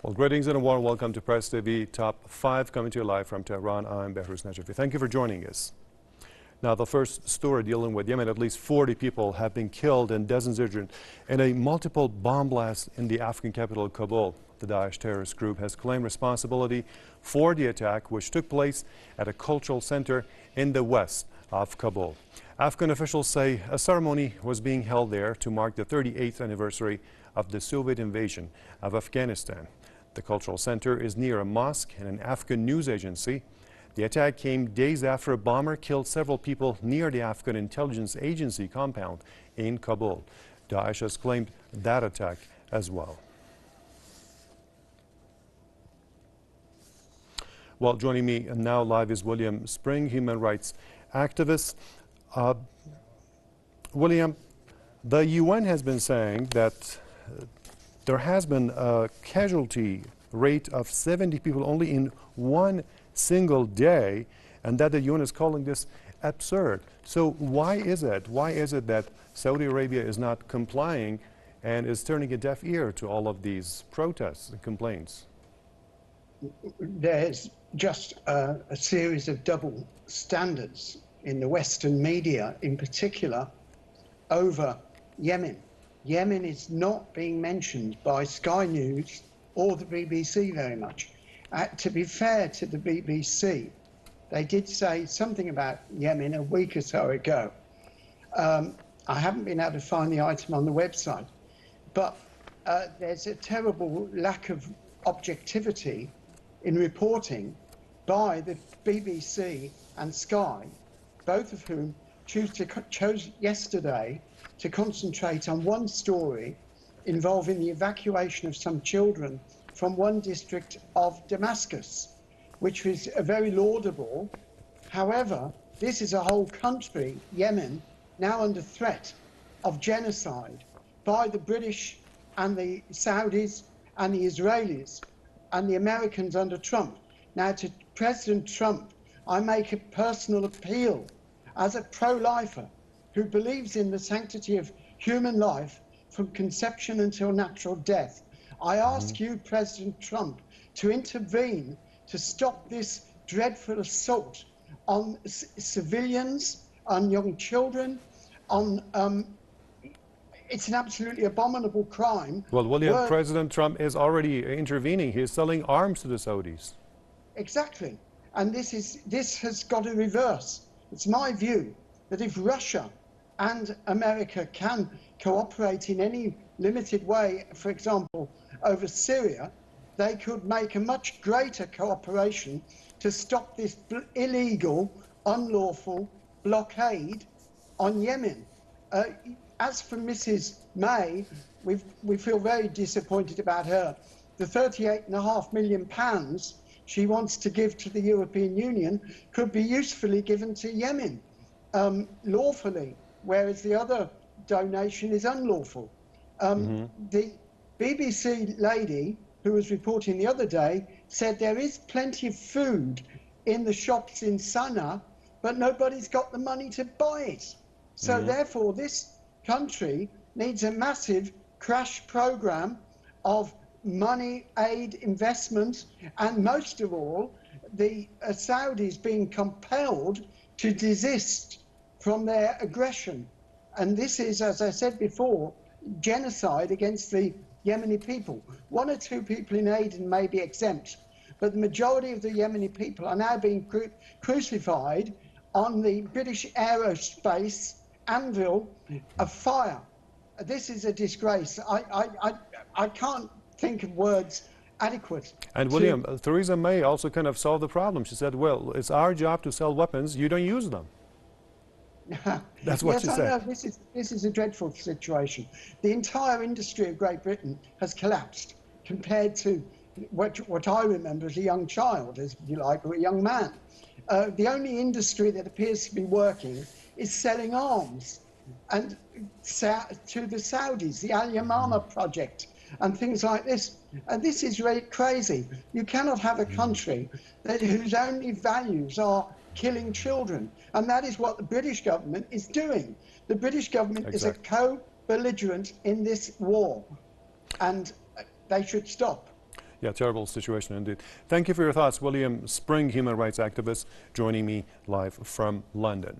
Well, greetings and a warm welcome to Press TV Top 5, coming to you live from Tehran. I'm Behruz Najafi. Thank you for joining us. Now, the first story dealing with Yemen: at least 40 people have been killed and dozens injured in a multiple bomb blast in the Afghan capital, Kabul. The Daesh terrorist group has claimed responsibility for the attack, which took place at a cultural center in the west of Kabul. Afghan officials say a ceremony was being held there to mark the 38th anniversary of the Soviet invasion of Afghanistan. The cultural center is near a mosque and an Afghan news agency. The attack came days after a bomber killed several people near the Afghan intelligence agency compound in Kabul. Daesh has claimed that attack as well. Well, joining me now live is William Spring, human rights activist. William, the UN has been saying that there has been a casualty rate of 70 people only in one single day, and that the UN is calling this absurd. So why is it? Why is it that Saudi Arabia is not complying and is turning a deaf ear to all of these protests and complaints? There's just a series of double standards in the Western media, in particular, over Yemen. Yemen is not being mentioned by Sky News or the BBC very much. To be fair to the BBC, they did say something about Yemen a week or so ago. I haven't been able to find the item on the website, but there's a terrible lack of objectivity in reporting by the BBC and Sky, both of whom chose yesterday to concentrate on one story involving the evacuation of some children from one district of Damascus, which was very laudable. However, this is a whole country, Yemen, now under threat of genocide by the British and the Saudis and the Israelis and the Americans under Trump. Now, to President Trump, I make a personal appeal as a pro-lifer who believes in the sanctity of human life from conception until natural death. I ask you, President Trump, to intervene to stop this dreadful assault on civilians, on young children, on it's an absolutely abominable crime. Well, William, President Trump is already intervening. He is selling arms to the Saudis. Exactly. And this has got to reverse. It's my view that if Russia and America can cooperate in any limited way, for example, over Syria, they could make a much greater cooperation to stop this illegal, unlawful blockade on Yemen. As for Mrs. May, we feel very disappointed about her. The £38.5 million she wants to give to the European Union could be usefully given to Yemen lawfully, whereas the other donation is unlawful. The BBC lady who was reporting the other day said there is plenty of food in the shops in Sana'a, but nobody's got the money to buy it. So therefore, this country needs a massive crash program of money, aid, investment, and most of all, the Saudis being compelled to desist from their aggression. And this is, as I said before, genocide against the Yemeni people. One or two people in Aden may be exempt, but the majority of the Yemeni people are now being crucified on the British aerospace anvil of fire. This is a disgrace. I can't think of words adequate. And William, Theresa May also kind of solved the problem. She said, well, it's our job to sell weapons, you don't use them. That's what she said. I know. This is a dreadful situation. The entire industry of Great Britain has collapsed compared to what I remember as a young child, as you like, or a young man. The only industry that appears to be working is selling arms and to the Saudis, the Al Yamama project and things like this. And this is really crazy. You cannot have a country whose only values are killing children. And that is what the British government is doing. The British government is a co-belligerent in this war. And they should stop. Yeah, terrible situation indeed. Thank you for your thoughts. William Spring, human rights activist, joining me live from London.